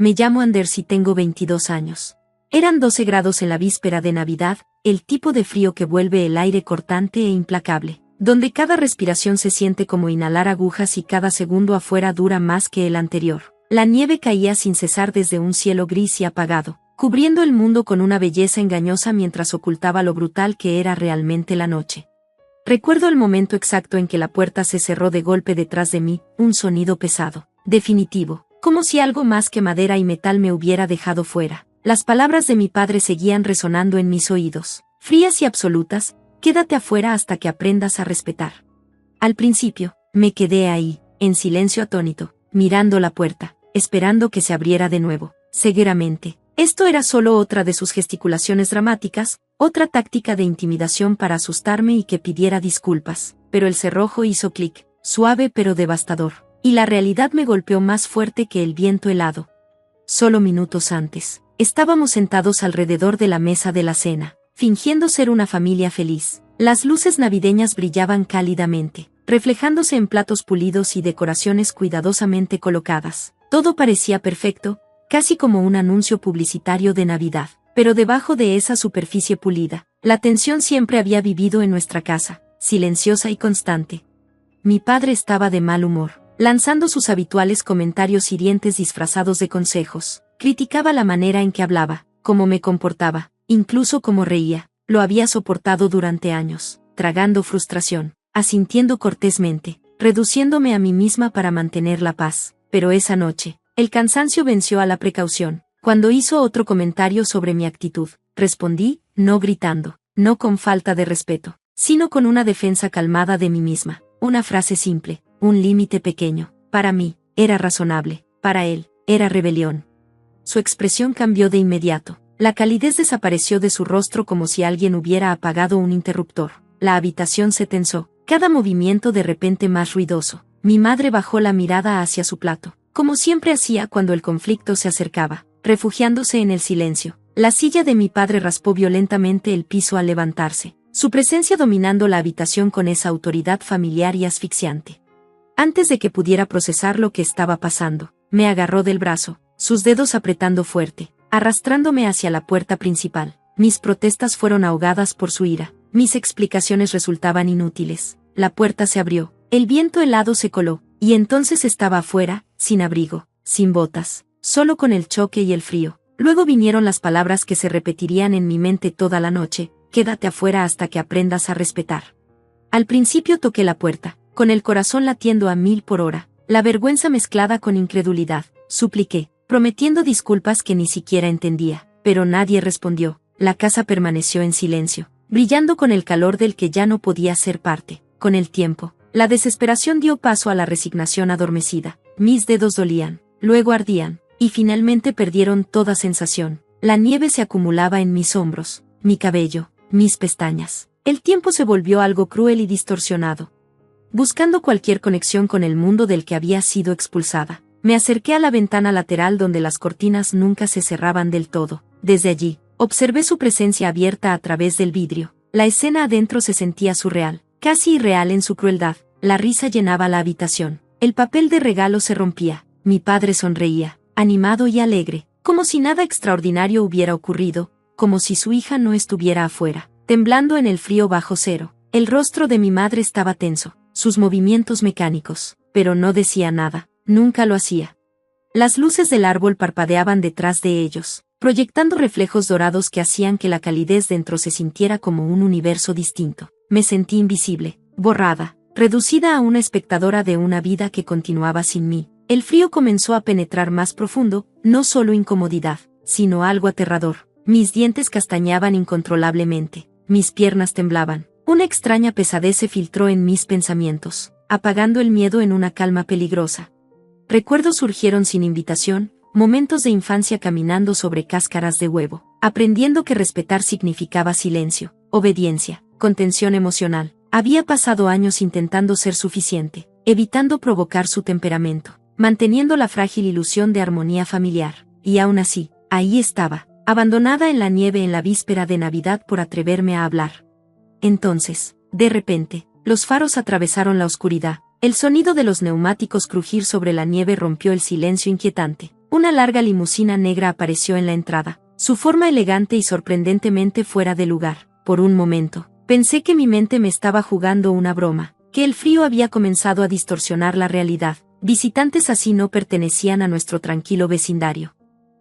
Me llamo Anders y tengo 22 años. Eran 12 grados en la víspera de Navidad, el tipo de frío que vuelve el aire cortante e implacable, donde cada respiración se siente como inhalar agujas y cada segundo afuera dura más que el anterior. La nieve caía sin cesar desde un cielo gris y apagado, cubriendo el mundo con una belleza engañosa mientras ocultaba lo brutal que era realmente la noche. Recuerdo el momento exacto en que la puerta se cerró de golpe detrás de mí, un sonido pesado, definitivo, como si algo más que madera y metal me hubiera dejado fuera. Las palabras de mi padre seguían resonando en mis oídos, frías y absolutas: quédate afuera hasta que aprendas a respetar. Al principio, me quedé ahí, en silencio atónito, mirando la puerta, esperando que se abriera de nuevo, cegueramente. Esto era solo otra de sus gesticulaciones dramáticas, otra táctica de intimidación para asustarme y que pidiera disculpas, pero el cerrojo hizo clic, suave pero devastador, y la realidad me golpeó más fuerte que el viento helado. Solo minutos antes, estábamos sentados alrededor de la mesa de la cena, fingiendo ser una familia feliz. Las luces navideñas brillaban cálidamente, reflejándose en platos pulidos y decoraciones cuidadosamente colocadas. Todo parecía perfecto, casi como un anuncio publicitario de Navidad. Pero debajo de esa superficie pulida, la tensión siempre había vivido en nuestra casa, silenciosa y constante. Mi padre estaba de mal humor, lanzando sus habituales comentarios hirientes disfrazados de consejos. Criticaba la manera en que hablaba, cómo me comportaba, incluso cómo reía. Lo había soportado durante años, tragando frustración, asintiendo cortésmente, reduciéndome a mí misma para mantener la paz. Pero esa noche, el cansancio venció a la precaución. Cuando hizo otro comentario sobre mi actitud, respondí, no gritando, no con falta de respeto, sino con una defensa calmada de mí misma. Una frase simple, un límite pequeño. Para mí, era razonable, para él, era rebelión. Su expresión cambió de inmediato. La calidez desapareció de su rostro como si alguien hubiera apagado un interruptor. La habitación se tensó, cada movimiento de repente más ruidoso. Mi madre bajó la mirada hacia su plato, como siempre hacía cuando el conflicto se acercaba, refugiándose en el silencio. La silla de mi padre raspó violentamente el piso al levantarse, su presencia dominando la habitación con esa autoridad familiar y asfixiante. Antes de que pudiera procesar lo que estaba pasando, me agarró del brazo, sus dedos apretando fuerte, arrastrándome hacia la puerta principal. Mis protestas fueron ahogadas por su ira, mis explicaciones resultaban inútiles. La puerta se abrió, el viento helado se coló, y entonces estaba afuera, sin abrigo, sin botas, solo con el choque y el frío. Luego vinieron las palabras que se repetirían en mi mente toda la noche: quédate afuera hasta que aprendas a respetar. Al principio toqué la puerta, con el corazón latiendo a 1000 por hora, la vergüenza mezclada con incredulidad. Supliqué, prometiendo disculpas que ni siquiera entendía, pero nadie respondió. La casa permaneció en silencio, brillando con el calor del que ya no podía ser parte. Con el tiempo, la desesperación dio paso a la resignación adormecida. Mis dedos dolían, luego ardían, y finalmente perdieron toda sensación. La nieve se acumulaba en mis hombros, mi cabello, mis pestañas. El tiempo se volvió algo cruel y distorsionado. Buscando cualquier conexión con el mundo del que había sido expulsada, me acerqué a la ventana lateral donde las cortinas nunca se cerraban del todo. Desde allí, observé su presencia abierta a través del vidrio. La escena adentro se sentía surreal, casi irreal en su crueldad. La risa llenaba la habitación. El papel de regalo se rompía. Mi padre sonreía, animado y alegre, como si nada extraordinario hubiera ocurrido, como si su hija no estuviera afuera, temblando en el frío bajo cero. El rostro de mi madre estaba tenso, sus movimientos mecánicos, pero no decía nada, nunca lo hacía. Las luces del árbol parpadeaban detrás de ellos, proyectando reflejos dorados que hacían que la calidez dentro se sintiera como un universo distinto. Me sentí invisible, borrada, reducida a una espectadora de una vida que continuaba sin mí. El frío comenzó a penetrar más profundo, no solo incomodidad, sino algo aterrador. Mis dientes castañaban incontrolablemente, mis piernas temblaban. Una extraña pesadez se filtró en mis pensamientos, apagando el miedo en una calma peligrosa. Recuerdos surgieron sin invitación, momentos de infancia caminando sobre cáscaras de huevo, aprendiendo que respetar significaba silencio, obediencia, contención emocional. Había pasado años intentando ser suficiente, evitando provocar su temperamento, manteniendo la frágil ilusión de armonía familiar, y aún así, ahí estaba, abandonada en la nieve en la víspera de Navidad por atreverme a hablar. Entonces, de repente, los faros atravesaron la oscuridad, el sonido de los neumáticos crujir sobre la nieve rompió el silencio inquietante. Una larga limusina negra apareció en la entrada, su forma elegante y sorprendentemente fuera de lugar. Por un momento, pensé que mi mente me estaba jugando una broma, que el frío había comenzado a distorsionar la realidad. Visitantes así no pertenecían a nuestro tranquilo vecindario.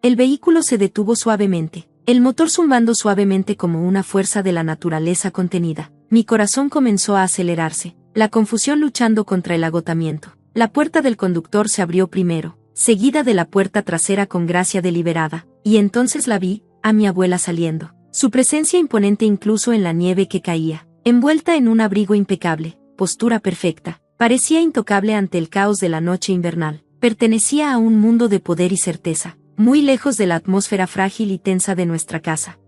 El vehículo se detuvo suavemente, el motor zumbando suavemente como una fuerza de la naturaleza contenida. Mi corazón comenzó a acelerarse, la confusión luchando contra el agotamiento. La puerta del conductor se abrió primero, seguida de la puerta trasera con gracia deliberada, y entonces la vi, a mi abuela saliendo. Su presencia imponente incluso en la nieve que caía, envuelta en un abrigo impecable, postura perfecta, parecía intocable ante el caos de la noche invernal. Pertenecía a un mundo de poder y certeza, muy lejos de la atmósfera frágil y tensa de nuestra casa.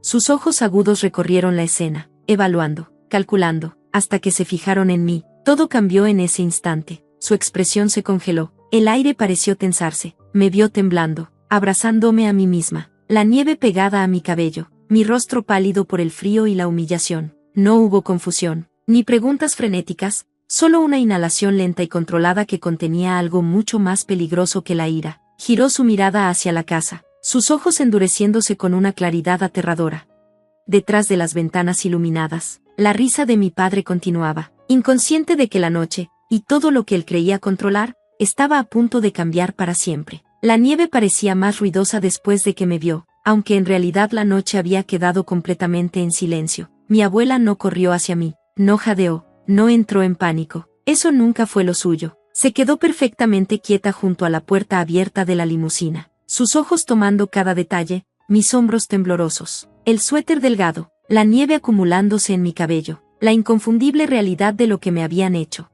Sus ojos agudos recorrieron la escena, evaluando, calculando, hasta que se fijaron en mí. Todo cambió en ese instante. Su expresión se congeló, el aire pareció tensarse, me vio temblando, abrazándome a mí misma, la nieve pegada a mi cabello, mi rostro pálido por el frío y la humillación. No hubo confusión, ni preguntas frenéticas, solo una inhalación lenta y controlada que contenía algo mucho más peligroso que la ira. Giró su mirada hacia la casa, sus ojos endureciéndose con una claridad aterradora. Detrás de las ventanas iluminadas, la risa de mi padre continuaba, inconsciente de que la noche, y todo lo que él creía controlar, estaba a punto de cambiar para siempre. La nieve parecía más ruidosa después de que me vio, aunque en realidad la noche había quedado completamente en silencio. Mi abuela no corrió hacia mí, no jadeó, no entró en pánico, eso nunca fue lo suyo. Se quedó perfectamente quieta junto a la puerta abierta de la limusina, sus ojos tomando cada detalle, mis hombros temblorosos, el suéter delgado, la nieve acumulándose en mi cabello, la inconfundible realidad de lo que me habían hecho.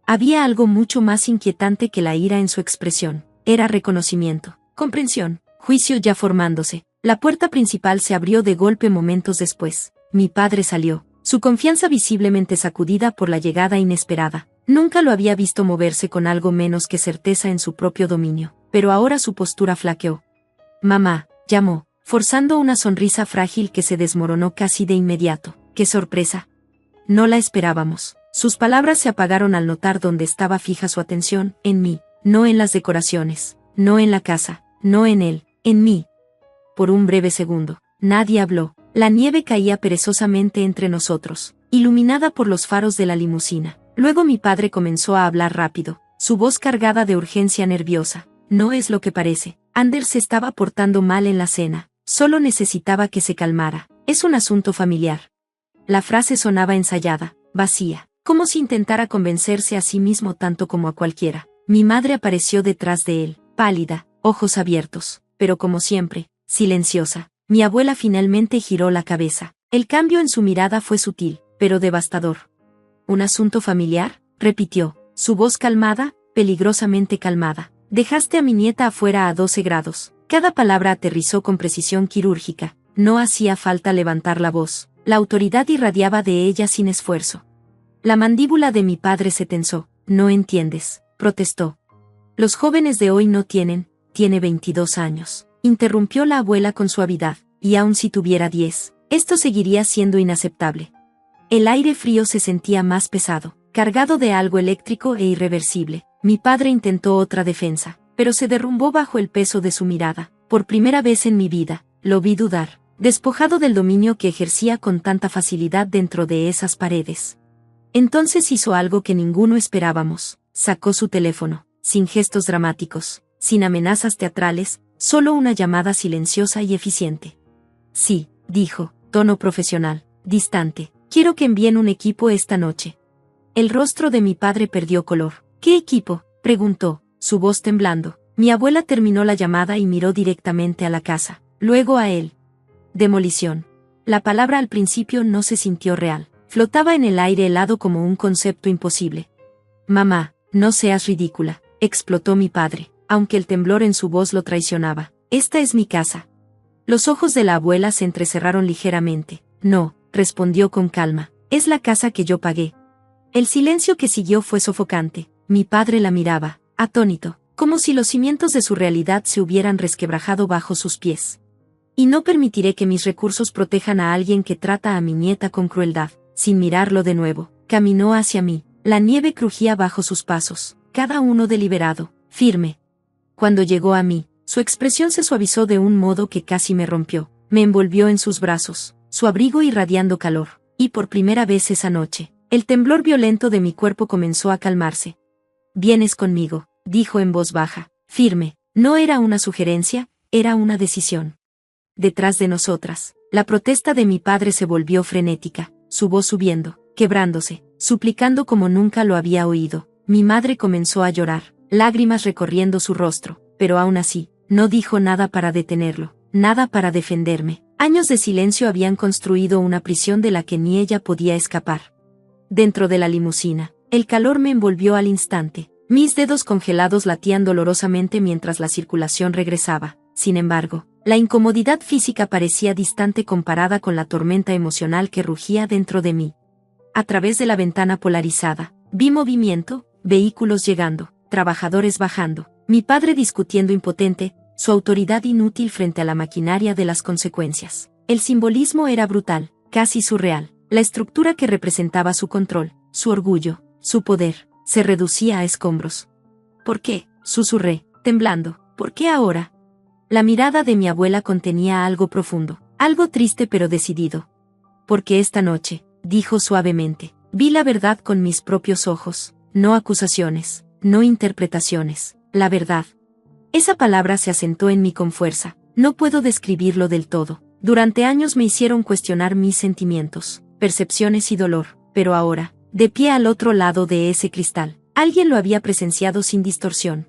Había algo mucho más inquietante que la ira en su expresión, era reconocimiento, comprensión, juicio ya formándose. La puerta principal se abrió de golpe momentos después. Mi padre salió, su confianza visiblemente sacudida por la llegada inesperada. Nunca lo había visto moverse con algo menos que certeza en su propio dominio, pero ahora su postura flaqueó. Mamá, llamó, forzando una sonrisa frágil que se desmoronó casi de inmediato. ¡Qué sorpresa! No la esperábamos. Sus palabras se apagaron al notar dónde estaba fija su atención, en mí, no en las decoraciones, no en la casa, no en él, en mí. Por un breve segundo, nadie habló. La nieve caía perezosamente entre nosotros, iluminada por los faros de la limusina. Luego mi padre comenzó a hablar rápido, su voz cargada de urgencia nerviosa. No es lo que parece. Anders se estaba portando mal en la cena. Solo necesitaba que se calmara. Es un asunto familiar. La frase sonaba ensayada, vacía, como si intentara convencerse a sí mismo tanto como a cualquiera. Mi madre apareció detrás de él, pálida, ojos abiertos, pero como siempre, silenciosa. Mi abuela finalmente giró la cabeza. El cambio en su mirada fue sutil, pero devastador. ¿Un asunto familiar?, repitió, su voz calmada, peligrosamente calmada. Dejaste a mi nieta afuera a 12 grados. Cada palabra aterrizó con precisión quirúrgica. No hacía falta levantar la voz. La autoridad irradiaba de ella sin esfuerzo. La mandíbula de mi padre se tensó. No entiendes, protestó. Los jóvenes de hoy no tiene 22 años. Interrumpió la abuela con suavidad, y aun si tuviera 10, esto seguiría siendo inaceptable. El aire frío se sentía más pesado, cargado de algo eléctrico e irreversible. Mi padre intentó otra defensa, pero se derrumbó bajo el peso de su mirada. Por primera vez en mi vida, lo vi dudar, despojado del dominio que ejercía con tanta facilidad dentro de esas paredes. Entonces hizo algo que ninguno esperábamos, sacó su teléfono, sin gestos dramáticos, sin amenazas teatrales, solo una llamada silenciosa y eficiente. Sí, dijo, tono profesional, distante, quiero que envíen un equipo esta noche. El rostro de mi padre perdió color. ¿Qué equipo?, preguntó, su voz temblando. Mi abuela terminó la llamada y miró directamente a la casa, luego a él. Demolición. La palabra al principio no se sintió real, flotaba en el aire helado como un concepto imposible. Mamá, no seas ridícula, explotó mi padre, aunque el temblor en su voz lo traicionaba. Esta es mi casa. Los ojos de la abuela se entrecerraron ligeramente. No, respondió con calma, es la casa que yo pagué. El silencio que siguió fue sofocante. Mi padre la miraba, atónito, como si los cimientos de su realidad se hubieran resquebrajado bajo sus pies. Y no permitiré que mis recursos protejan a alguien que trata a mi nieta con crueldad. Sin mirarlo de nuevo, caminó hacia mí. La nieve crujía bajo sus pasos, cada uno deliberado, firme. Cuando llegó a mí, Su expresión se suavizó de un modo que casi me rompió. Me envolvió en sus brazos, su abrigo irradiando calor. Y por primera vez esa noche, el temblor violento de mi cuerpo comenzó a calmarse. «Vienes conmigo», dijo en voz baja, firme. No era una sugerencia, era una decisión. Detrás de nosotras, la protesta de mi padre se volvió frenética, su voz subiendo, quebrándose, suplicando como nunca lo había oído. Mi madre comenzó a llorar, lágrimas recorriendo su rostro, pero aún así, no dijo nada para detenerlo, nada para defenderme. Años de silencio habían construido una prisión de la que ni ella podía escapar. Dentro de la limusina, el calor me envolvió al instante. Mis dedos congelados latían dolorosamente mientras la circulación regresaba. Sin embargo, la incomodidad física parecía distante comparada con la tormenta emocional que rugía dentro de mí. A través de la ventana polarizada, vi movimiento, vehículos llegando, trabajadores bajando, mi padre discutiendo impotente, su autoridad inútil frente a la maquinaria de las consecuencias. El simbolismo era brutal, casi surreal. La estructura que representaba su control, su orgullo, su poder, se reducía a escombros. «¿Por qué?», susurré, temblando. «¿Por qué ahora?». La mirada de mi abuela contenía algo profundo, algo triste pero decidido. «Porque esta noche», dijo suavemente, «vi la verdad con mis propios ojos, no acusaciones, no interpretaciones, la verdad». Esa palabra se asentó en mí con fuerza, no puedo describirlo del todo. Durante años me hicieron cuestionar mis sentimientos, percepciones y dolor, pero ahora, de pie al otro lado de ese cristal, alguien lo había presenciado sin distorsión.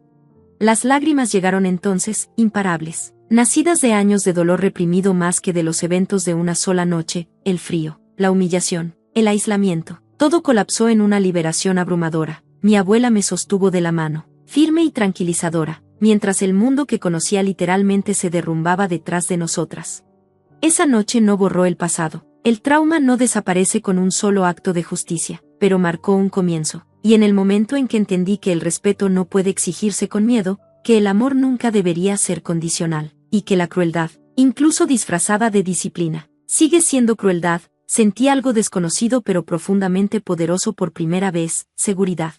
Las lágrimas llegaron entonces, imparables, nacidas de años de dolor reprimido más que de los eventos de una sola noche, el frío, la humillación, el aislamiento. Todo colapsó en una liberación abrumadora. Mi abuela me sostuvo de la mano, firme y tranquilizadora, mientras el mundo que conocía literalmente se derrumbaba detrás de nosotras. Esa noche no borró el pasado. El trauma no desaparece con un solo acto de justicia, pero marcó un comienzo, y en el momento en que entendí que el respeto no puede exigirse con miedo, que el amor nunca debería ser condicional, y que la crueldad, incluso disfrazada de disciplina, sigue siendo crueldad, sentí algo desconocido pero profundamente poderoso por primera vez: seguridad.